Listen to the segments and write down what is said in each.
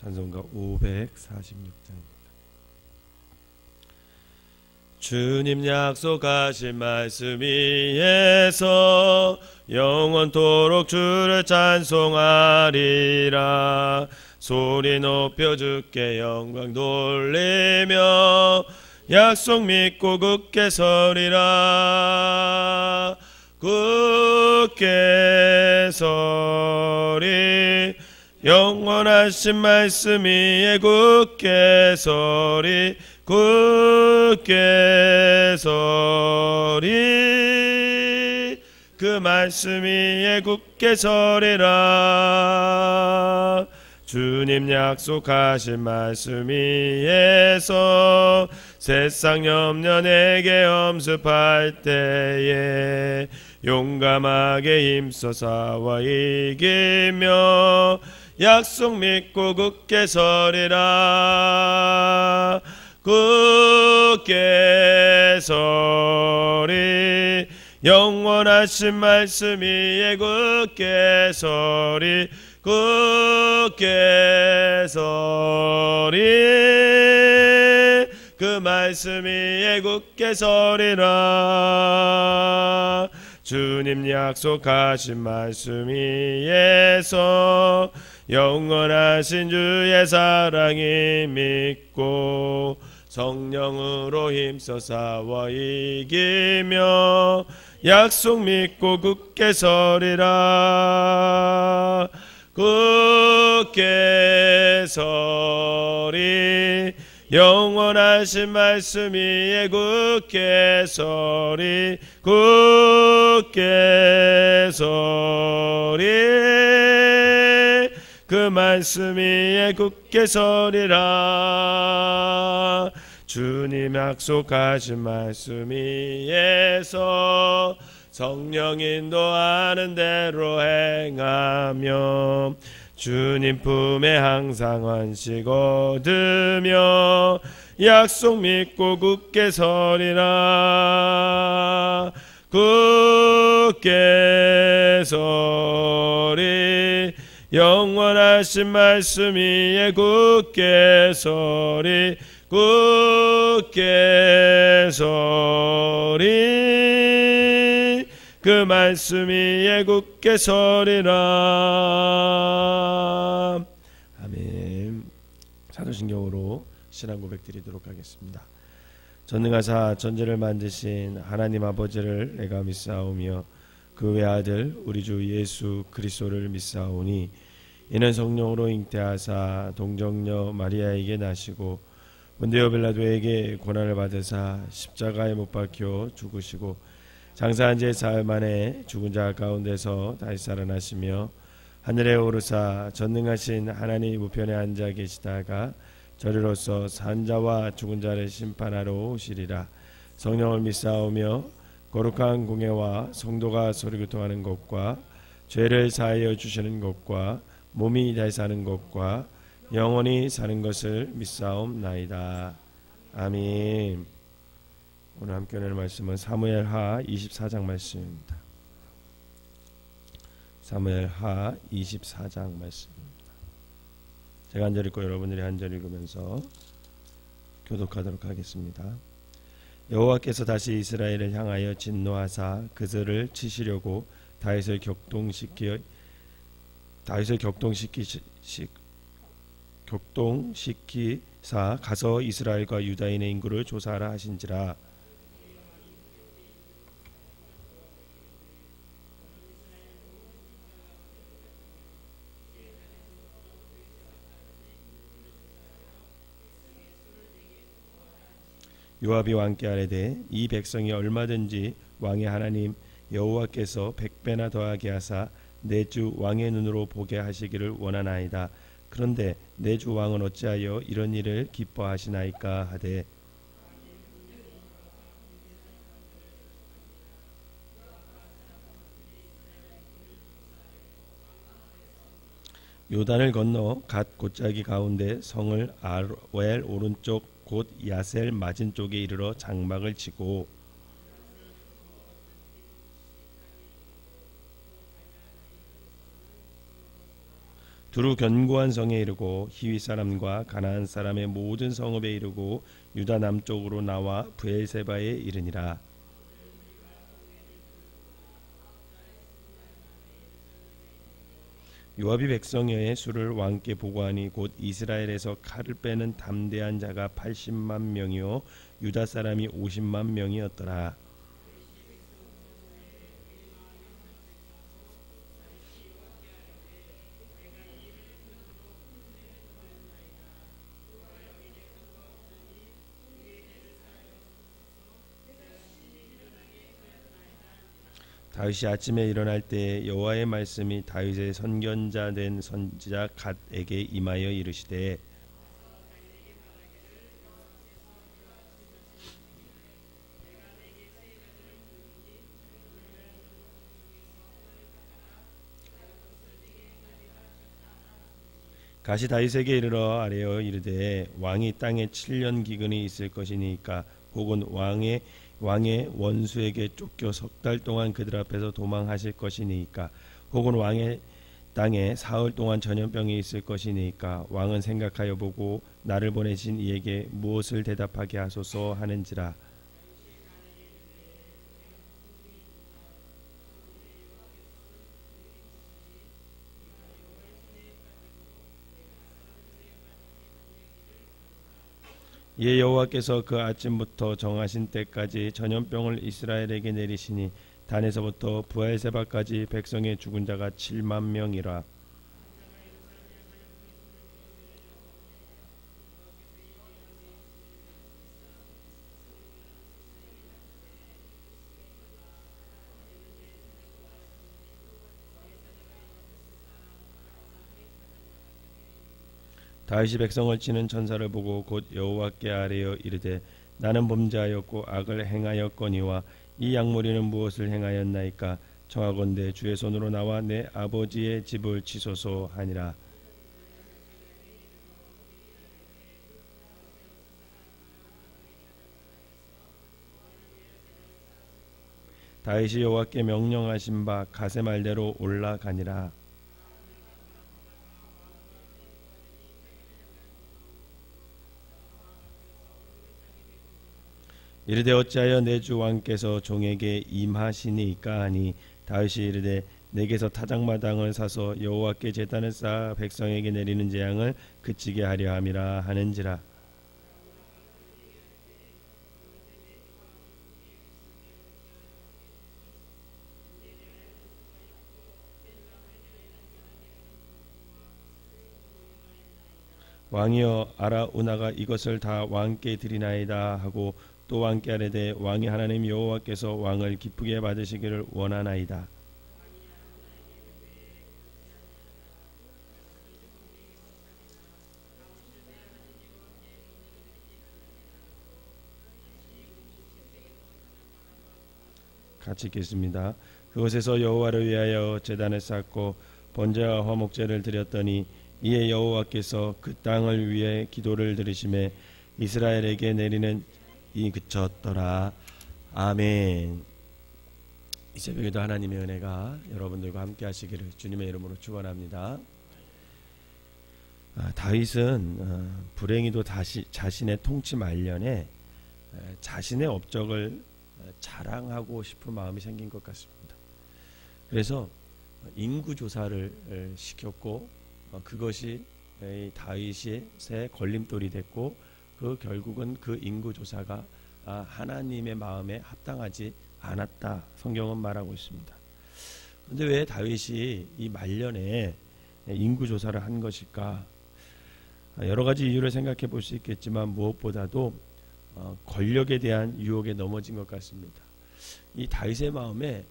찬송가 546장입니다. 주님 약속하신 말씀 위에서 영원토록 주를 찬송하리라. 소리 높여 주께 영광 돌리며 약속 믿고 굳게 서리라. 굳게 서리 영원하신 말씀 위에 굳게 서리. 굳게 서리 그 말씀 위에 굳게 서리라. 주님 약속하신 말씀 위에서 세상 염려 내게 엄습할 때에 용감하게 힘써 싸워 이기며 약속 믿고 굳게 서리라. 굳게 서리 영원하신 말씀 위에 굳게 서리. 굳게 서리 그 말씀 위에 굳게 서리라. 주님 약속하신 말씀 위에서 영원하신 주의 사랑이 믿고 성령으로 힘써 싸워 이기며 약속 믿고 굳게 서리라. 굳게 서리 영원하신 말씀 위에 굳게 서리. 굳게 서리 그 말씀 위에 굳게 서리라. 주님 약속하신 말씀 위에서 성령 인도하는 대로 행하며 주님 품에 항상 안식 얻으며 약속 믿고 굳게 서리라. 굳게 서리 영원하신 말씀 위에 굳게 서리. 굳게 서리 그 말씀 위에 굳게 서리라. 아멘. 사도신경으로 신앙 고백 드리도록 하겠습니다. 전능하사 전제를 만드신 하나님 아버지를 내가 믿사오며 그 외아들 우리 주 예수 그리스도를 믿사오니 이는 성령으로 잉태하사 동정녀 마리아에게 나시고 본디오 빌라도에게 고난을 받으사 십자가에 못 박혀 죽으시고 장사한 지 사흘 만에 죽은 자 가운데서 다시 살아나시며 하늘에 오르사 전능하신 하나님 우편에 앉아 계시다가 저리로서 산 자와 죽은 자를 심판하러 오시리라. 성령을 믿사오며 거룩한 공예와 성도가 소리교통하는 것과 죄를 사하여 주시는 것과 몸이 다시 사는 것과 영원히 사는 것을 믿사옵나이다. 아멘. 오늘 함께 나눌 말씀은 사무엘하 24장 말씀입니다. 사무엘하 24장 말씀입니다. 제가 한 절 읽고 여러분들이 한 절 읽으면서 교독하도록 하겠습니다. 여호와께서 다시 이스라엘을 향하여 진노하사 그들을 치시려고 다윗을 격동시키사 가서 이스라엘과 유다인의 인구를 조사하라 하신지라. 요압이 왕께 아뢰되 이 백성이 얼마든지 왕의 하나님 여호와께서 100배나 더하게 하사 내 주 왕의 눈으로 보게 하시기를 원하나이다. 그런데 내 주 왕은 어찌하여 이런 일을 기뻐하시나이까 하되 요단을 건너 갓 곧자기 가운데 성을 아로엘 오른쪽 곧 야셀 맞은 쪽에 이르러 장막을 치고 두루 견고한 성에 이르고 히위 사람과 가나안 사람의 모든 성읍에 이르고 유다 남쪽으로 나와 브엘세바에 이르니라. 요압이 백성의 수를 왕께 보고하니 곧 이스라엘에서 칼을 빼는 담대한 자가 80만 명이요 유다 사람이 50만 명이었더라. 다윗이 아침에 일어날 때 여호와의 말씀이 다윗의 선견자 된 선지자 갓에게 임하여 이르시되 갓이 다윗에게 이르러 아뢰어 이르되 왕이 땅에 7년 기근이 있을 것이니까 혹은 왕의 원수에게 쫓겨 석 달 동안 그들 앞에서 도망하실 것이니까 혹은 왕의 땅에 사흘 동안 전염병이 있을 것이니까 왕은 생각하여 보고 나를 보내신 이에게 무엇을 대답하게 하소서 하는지라. 이에 여호와께서 그 아침부터 정하신 때까지 전염병을 이스라엘에게 내리시니 단에서부터 브엘세바까지 백성의 죽은 자가 7만 명이라. 다윗이 백성을 치는 천사를 보고 곧 여호와께 아뢰어 이르되 나는 범죄하였고 악을 행하였거니와 이 약물이는 무엇을 행하였나이까 청하건대 주의 손으로 나와 내 아버지의 집을 치소서 하니라. 다윗이 여호와께 명령하신 바 갓의 말대로 올라가니라. 이르되 어찌하여 내 주 왕께서 종에게 임하시니까 하니 다윗이 이르되 내게서 타작마당을 사서 여호와께 제단을 쌓아 백성에게 내리는 재앙을 그치게 하려 함이라 하는지라. 왕이여 아라우나가 이것을 다 왕께 드리나이다 하고 또 왕께 아뢰되 왕이 하나님 여호와께서 왕을 기쁘게 받으시기를 원하나이다. 같이 읽겠습니다. 그곳에서 여호와를 위하여 제단을 쌓고 번제와 화목제를 드렸더니 이에 여호와께서 그 땅을 위해 기도를 들으심에 이스라엘에게 내리는 이 그쳤더라. 아멘. 이 새벽에도 하나님의 은혜가 여러분들과 함께 하시기를 주님의 이름으로 축원합니다. 다윗은 불행히도 자신의 통치 말년에 자신의 업적을 자랑하고 싶은 마음이 생긴 것 같습니다. 그래서 인구 조사를 시켰고 그것이 다윗의 걸림돌이 됐고 그 결국은 그 인구 조사가 하나님의 마음에 합당하지 않았다. 성경은 말하고 있습니다. 그런데 왜 다윗이 이 말년에 인구 조사를 한 것일까? 여러 가지 이유를 생각해 볼 수 있겠지만 무엇보다도 권력에 대한 유혹에 넘어진 것 같습니다. 이 다윗의 마음에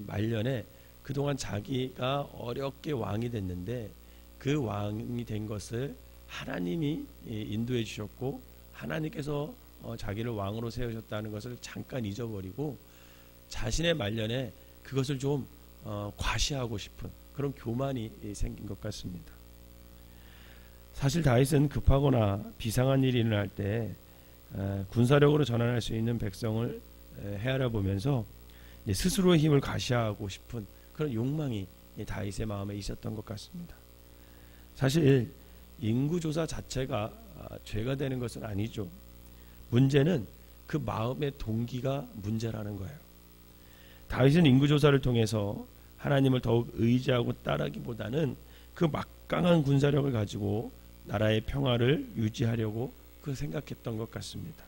말년에 그동안 자기가 어렵게 왕이 됐는데 그 왕이 된 것을 하나님이 인도해 주셨고 하나님께서 자기를 왕으로 세우셨다는 것을 잠깐 잊어버리고 자신의 말년에 그것을 좀 과시하고 싶은 그런 교만이 생긴 것 같습니다. 사실 다윗은 급하거나 비상한 일이 일어날 때 군사력으로 전환할 수 있는 백성을 헤아려 보면서 스스로의 힘을 과시하고 싶은 그런 욕망이 다윗의 마음에 있었던 것 같습니다. 사실 인구조사 자체가 죄가 되는 것은 아니죠. 문제는 그 마음의 동기가 문제라는 거예요. 다윗은 인구조사를 통해서 하나님을 더욱 의지하고 따르기보다는 그 막강한 군사력을 가지고 나라의 평화를 유지하려고 생각했던 것 같습니다.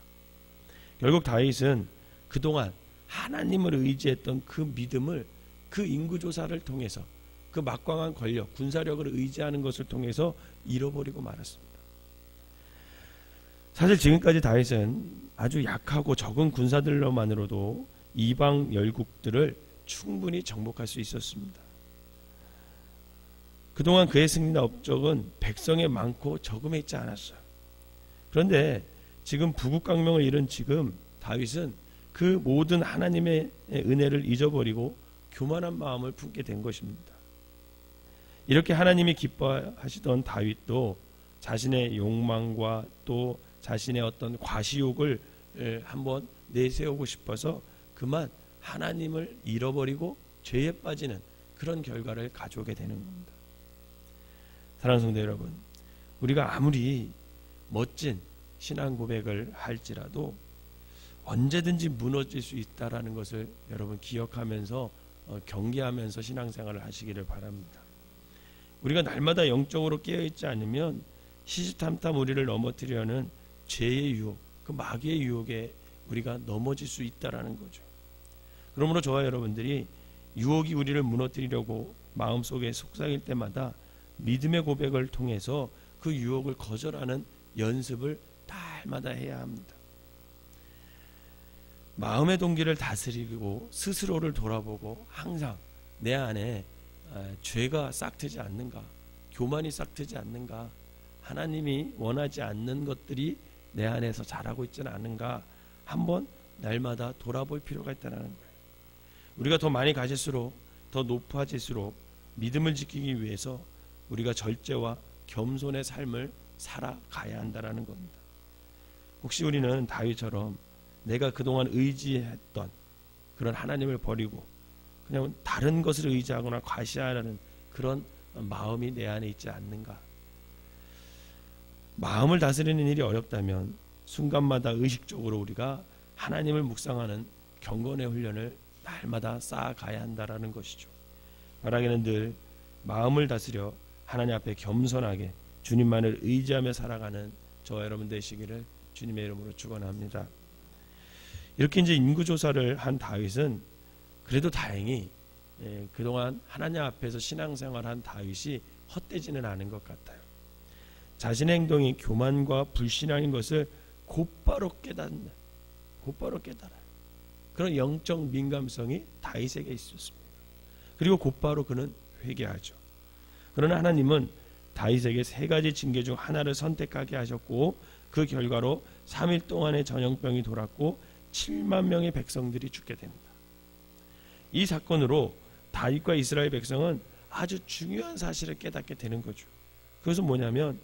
결국 다윗은 그동안 하나님을 의지했던 그 믿음을 그 인구조사를 통해서 그 막강한 권력, 군사력을 의지하는 것을 통해서 잃어버리고 말았습니다. 사실 지금까지 다윗은 아주 약하고 적은 군사들로만으로도 이방 열국들을 충분히 정복할 수 있었습니다. 그동안 그의 승리나 업적은 백성의 많고 적음에 있지 않았어요. 그런데 지금 부국강명을 이룬 지금 다윗은 그 모든 하나님의 은혜를 잊어버리고 교만한 마음을 품게 된 것입니다. 이렇게 하나님이 기뻐하시던 다윗도 자신의 욕망과 또 자신의 어떤 과시욕을 한번 내세우고 싶어서 그만 하나님을 잃어버리고 죄에 빠지는 그런 결과를 가져오게 되는 겁니다. 사랑하는 성도 여러분, 우리가 아무리 멋진 신앙 고백을 할지라도 언제든지 무너질 수 있다라는 것을 여러분 기억하면서 경계하면서 신앙생활을 하시기를 바랍니다. 우리가 날마다 영적으로 깨어있지 않으면 시시탐탐 우리를 넘어뜨리려는 죄의 유혹, 그 마귀의 유혹에 우리가 넘어질 수 있다라는 거죠. 그러므로 저와 여러분들이 유혹이 우리를 무너뜨리려고 마음속에 속삭일 때마다 믿음의 고백을 통해서 그 유혹을 거절하는 연습을 날마다 해야 합니다. 마음의 동기를 다스리고 스스로를 돌아보고 항상 내 안에 죄가 싹트지 않는가, 교만이 싹트지 않는가, 하나님이 원하지 않는 것들이 내 안에서 자라고 있지는 않은가 한번 날마다 돌아볼 필요가 있다는 거예요. 우리가 더 많이 가질수록 더 높아질수록 믿음을 지키기 위해서 우리가 절제와 겸손의 삶을 살아가야 한다는 겁니다. 혹시 우리는 다윗처럼 내가 그동안 의지했던 그런 하나님을 버리고 그냥 다른 것을 의지하거나 과시하라는 그런 마음이 내 안에 있지 않는가? 마음을 다스리는 일이 어렵다면 순간마다 의식적으로 우리가 하나님을 묵상하는 경건의 훈련을 날마다 쌓아가야 한다는 것이죠. 바라기는 늘 마음을 다스려 하나님 앞에 겸손하게 주님만을 의지하며 살아가는 저와 여러분 되시기를 주님의 이름으로 축원합니다. 이렇게 이제 인구조사를 한 다윗은 그래도 다행히 그동안 하나님 앞에서 신앙생활한 다윗이 헛되지는 않은 것 같아요. 자신의 행동이 교만과 불신앙인 것을 곧바로 깨달아요. 그런 영적 민감성이 다윗에게 있었습니다. 그리고 곧바로 그는 회개하죠. 그러나 하나님은 다윗에게 세 가지 징계 중 하나를 선택하게 하셨고 그 결과로 3일 동안의 전염병이 돌았고 7만 명의 백성들이 죽게 됩니다. 이 사건으로 다윗과 이스라엘 백성은 아주 중요한 사실을 깨닫게 되는 거죠. 그것은 뭐냐면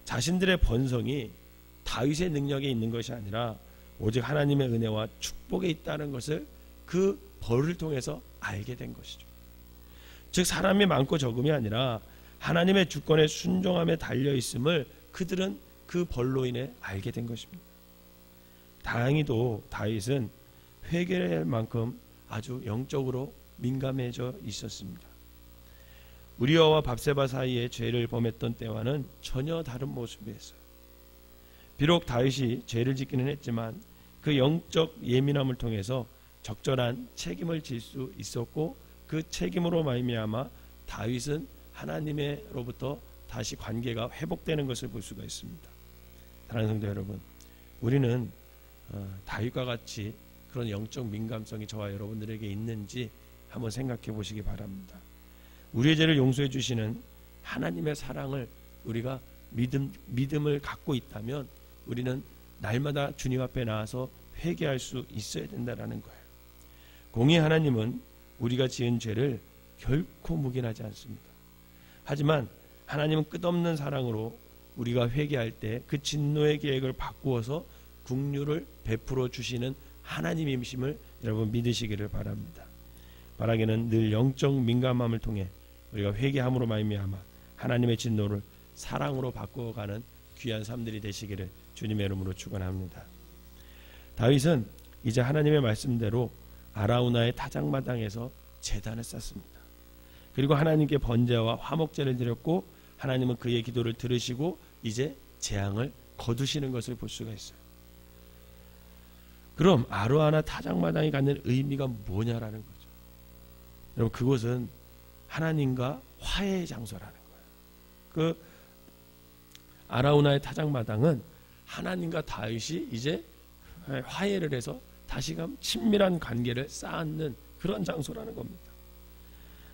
자신들의 번성이 다윗의 능력에 있는 것이 아니라 오직 하나님의 은혜와 축복에 있다는 것을 그 벌을 통해서 알게 된 것이죠. 즉 사람이 많고 적음이 아니라 하나님의 주권에 순종함에 달려있음을 그들은 그 벌로 인해 알게 된 것입니다. 다행히도 다윗은 회개를 할 만큼 아주 영적으로 민감해져 있었습니다. 우리아와 밥세바 사이에 죄를 범했던 때와는 전혀 다른 모습이었어요. 비록 다윗이 죄를 짓기는 했지만 그 영적 예민함을 통해서 적절한 책임을 질 수 있었고 그 책임으로 말미암아 다윗은 하나님으로부터 다시 관계가 회복되는 것을 볼 수가 있습니다. 사랑하는 성도 여러분, 우리는 다윗과 같이 그런 영적 민감성이 저와 여러분들에게 있는지 한번 생각해 보시기 바랍니다. 우리의 죄를 용서해 주시는 하나님의 사랑을 우리가 믿음을 갖고 있다면 우리는 날마다 주님 앞에 나와서 회개할 수 있어야 된다는 거예요. 공의 하나님은 우리가 지은 죄를 결코 묵인하지 않습니다. 하지만 하나님은 끝없는 사랑으로 우리가 회개할 때 그 진노의 계획을 바꾸어서 긍휼을 베풀어 주시는 하나님이심을 여러분 믿으시기를 바랍니다. 바라기는 늘 영적 민감함을 통해 우리가 회개함으로 말미암아 하나님의 진노를 사랑으로 바꾸어가는 귀한 삶들이 되시기를 주님의 이름으로 축원합니다. 다윗은 이제 하나님의 말씀대로 아라우나의 타작마당에서 제단을 쌓습니다. 그리고 하나님께 번제와 화목제를 드렸고 하나님은 그의 기도를 들으시고 이제 재앙을 거두시는 것을 볼 수가 있어요. 그럼 아라우나 타작마당이 갖는 의미가 뭐냐라는 거죠. 여러분, 그곳은 하나님과 화해의 장소라는 거예요. 그 아라우나의 타작마당은 하나님과 다윗이 이제 화해를 해서 다시금 친밀한 관계를 쌓는 그런 장소라는 겁니다.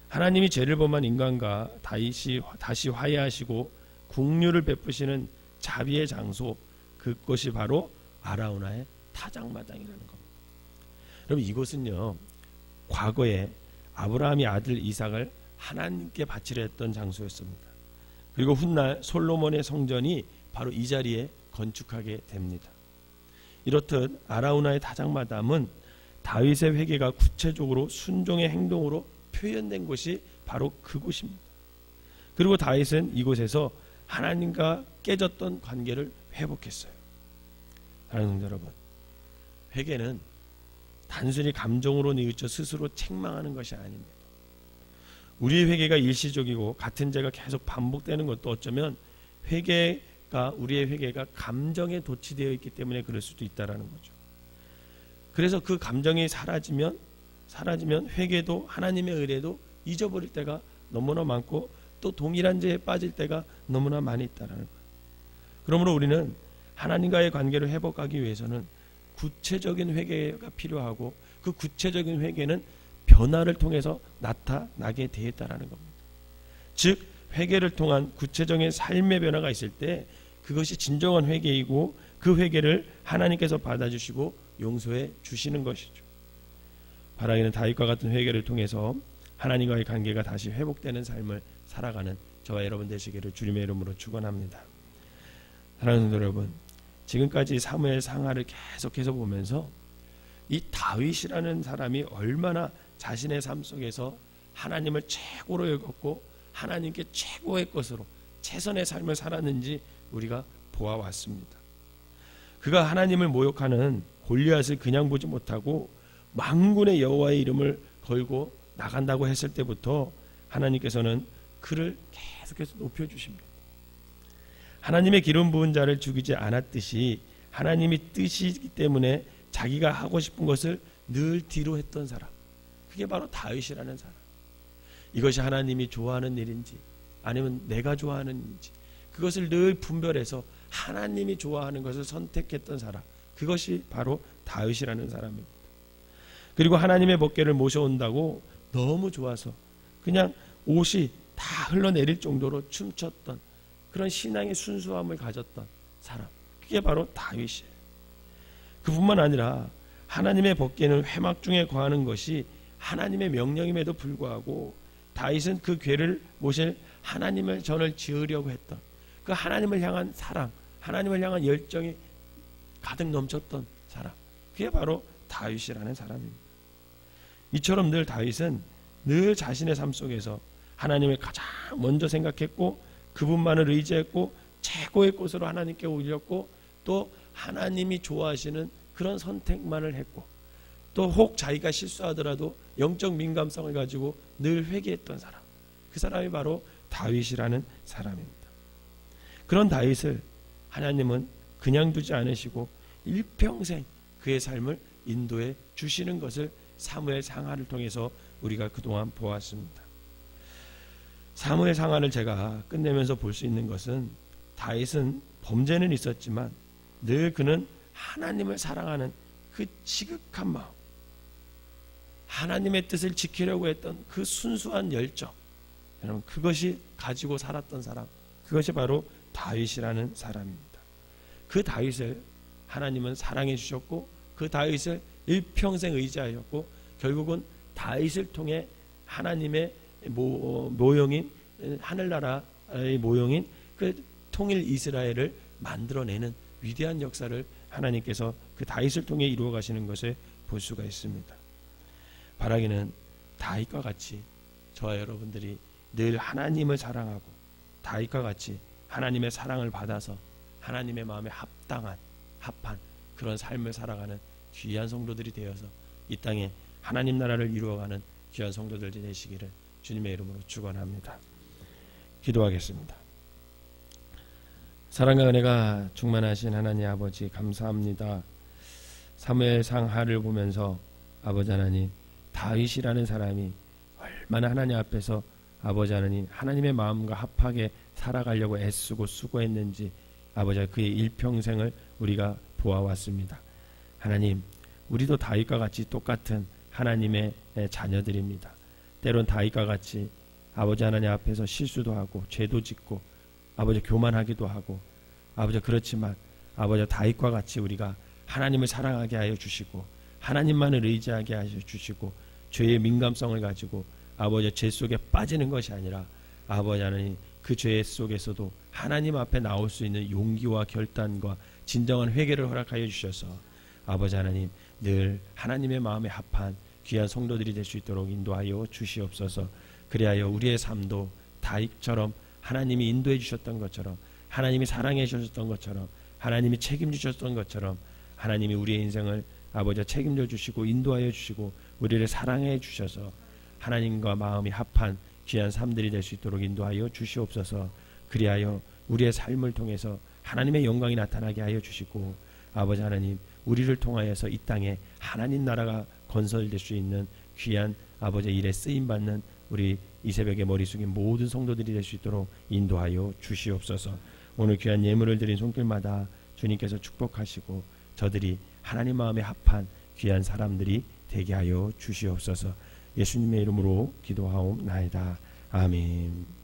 하나님이 죄를 범한 인간과 다윗이 다시 화해하시고 긍휼을 베푸시는 자비의 장소, 그것이 바로 아라우나의 타작마당이라는 겁니다. 여러분, 이곳은요, 과거에 아브라함이 아들 이삭을 하나님께 바치려 했던 장소였습니다. 그리고 훗날 솔로몬의 성전이 바로 이 자리에 건축하게 됩니다. 이렇듯 아라우나의 타작마당은 다윗의 회개가 구체적으로 순종의 행동으로 표현된 곳이 바로 그곳입니다. 그리고 다윗은 이곳에서 하나님과 깨졌던 관계를 회복했어요. 사랑하는 여러분, 회개는 단순히 감정으로 뉘우쳐 스스로 책망하는 것이 아닙니다. 우리의 회개가 일시적이고 같은 죄가 계속 반복되는 것도 어쩌면 우리의 회개가 감정에 도취되어 있기 때문에 그럴 수도 있다라는 거죠. 그래서 그 감정이 사라지면 회개도 하나님의 의뢰도 잊어버릴 때가 너무나 많고 또 동일한 죄에 빠질 때가 너무나 많이 있다라는 거예요. 그러므로 우리는 하나님과의 관계를 회복하기 위해서는 구체적인 회개가 필요하고 그 구체적인 회개는 변화를 통해서 나타나게 되어 있다라는 겁니다. 즉 회개를 통한 구체적인 삶의 변화가 있을 때 그것이 진정한 회개이고 그 회개를 하나님께서 받아주시고 용서해 주시는 것이죠. 바라기는 다윗과 같은 회개를 통해서 하나님과의 관계가 다시 회복되는 삶을 살아가는 저와 여러분 되시기를 주님의 이름으로 축원합니다. 사랑하는 여러분, 지금까지 사무엘 상하를 계속해서 보면서 이 다윗이라는 사람이 얼마나 자신의 삶 속에서 하나님을 최고로 여겼고 하나님께 최고의 것으로 최선의 삶을 살았는지 우리가 보아왔습니다. 그가 하나님을 모욕하는 골리앗을 그냥 보지 못하고 만군의 여호와의 이름을 걸고 나간다고 했을 때부터 하나님께서는 그를 계속해서 높여주십니다. 하나님의 기름 부은 자를 죽이지 않았듯이 하나님이 뜻이기 때문에 자기가 하고 싶은 것을 늘 뒤로 했던 사람, 그게 바로 다윗이라는 사람. 이것이 하나님이 좋아하는 일인지 아니면 내가 좋아하는 일인지 그것을 늘 분별해서 하나님이 좋아하는 것을 선택했던 사람, 그것이 바로 다윗이라는 사람입니다. 그리고 하나님의 법궤를 모셔온다고 너무 좋아서 그냥 옷이 다 흘러내릴 정도로 춤췄던 그런 신앙의 순수함을 가졌던 사람, 그게 바로 다윗이에요. 그뿐만 아니라 하나님의 법궤는 회막 중에 거하는 것이 하나님의 명령임에도 불구하고 다윗은 그 궤를 모실 하나님을 전을 지으려고 했던 그 하나님을 향한 사랑, 하나님을 향한 열정이 가득 넘쳤던 사람, 그게 바로 다윗이라는 사람입니다. 이처럼 늘 다윗은 늘 자신의 삶 속에서 하나님을 가장 먼저 생각했고 그분만을 의지했고 최고의 것으로 하나님께 올렸고 또 하나님이 좋아하시는 그런 선택만을 했고 또 혹 자기가 실수하더라도 영적 민감성을 가지고 늘 회개했던 사람, 그 사람이 바로 다윗이라는 사람입니다. 그런 다윗을 하나님은 그냥 두지 않으시고 일평생 그의 삶을 인도해 주시는 것을 사무엘 상하를 통해서 우리가 그동안 보았습니다. 사무엘 상하를 제가 끝내면서 볼 수 있는 것은 다윗은 범죄는 있었지만 늘 그는 하나님을 사랑하는 그 지극한 마음, 하나님의 뜻을 지키려고 했던 그 순수한 열정, 여러분 그것이 가지고 살았던 사람, 그것이 바로 다윗이라는 사람입니다. 그 다윗을 하나님은 사랑해 주셨고 그 다윗을 일평생 의지하였고 결국은 다윗을 통해 하나님의 모형인 하늘나라의 모형인 그 통일 이스라엘을 만들어내는 위대한 역사를 하나님께서 그 다윗을 통해 이루어 가시는 것을 볼 수가 있습니다. 바라기는 다윗과 같이 저와 여러분들이 늘 하나님을 사랑하고 다윗과 같이 하나님의 사랑을 받아서 하나님의 마음에 합한 그런 삶을 살아가는 귀한 성도들이 되어서 이 땅에 하나님 나라를 이루어가는 귀한 성도들이 되시기를 주님의 이름으로 축원합니다. 기도하겠습니다. 사랑과 은혜가 충만하신 하나님 아버지, 감사합니다. 사무엘상 하를 보면서 아버지 하나님, 다윗이라는 사람이 얼마나 하나님 앞에서 아버지 하나님, 하나님의 마음과 합하게 살아가려고 애쓰고 수고했는지 아버지, 그의 일평생을 우리가 보아왔습니다. 하나님, 우리도 다윗과 같이 똑같은 하나님의 자녀들입니다. 때론 다윗과 같이 아버지 하나님 앞에서 실수도 하고 죄도 짓고 아버지 교만하기도 하고 아버지, 그렇지만 아버지 다윗과 같이 우리가 하나님을 사랑하게 하여 주시고 하나님만을 의지하게 하여 주시고 죄의 민감성을 가지고 아버지 죄 속에 빠지는 것이 아니라 아버지 하나님, 그 죄 속에서도 하나님 앞에 나올 수 있는 용기와 결단과 진정한 회개를 허락하여 주셔서 아버지 하나님, 늘 하나님의 마음에 합한 귀한 성도들이 될 수 있도록 인도하여 주시옵소서. 그리하여 우리의 삶도 다윗처럼 하나님이 인도해 주셨던 것처럼, 하나님이 사랑해 주셨던 것처럼, 하나님이 책임지셨던 것처럼 하나님이 우리의 인생을 아버지 책임져 주시고 인도하여 주시고 우리를 사랑해 주셔서 하나님과 마음이 합한 귀한 삶들이 될 수 있도록 인도하여 주시옵소서. 그리하여 우리의 삶을 통해서 하나님의 영광이 나타나게 하여 주시고 아버지 하나님, 우리를 통하여서 이 땅에 하나님 나라가 건설될 수 있는 귀한 아버지 일에 쓰임받는 우리 이 새벽에 머리 숙인 모든 성도들이 될 수 있도록 인도하여 주시옵소서. 오늘 귀한 예물을 드린 손길마다 주님께서 축복하시고 저들이 하나님 마음에 합한 귀한 사람들이 되게 하여 주시옵소서. 예수님의 이름으로 기도하옵나이다. 아멘.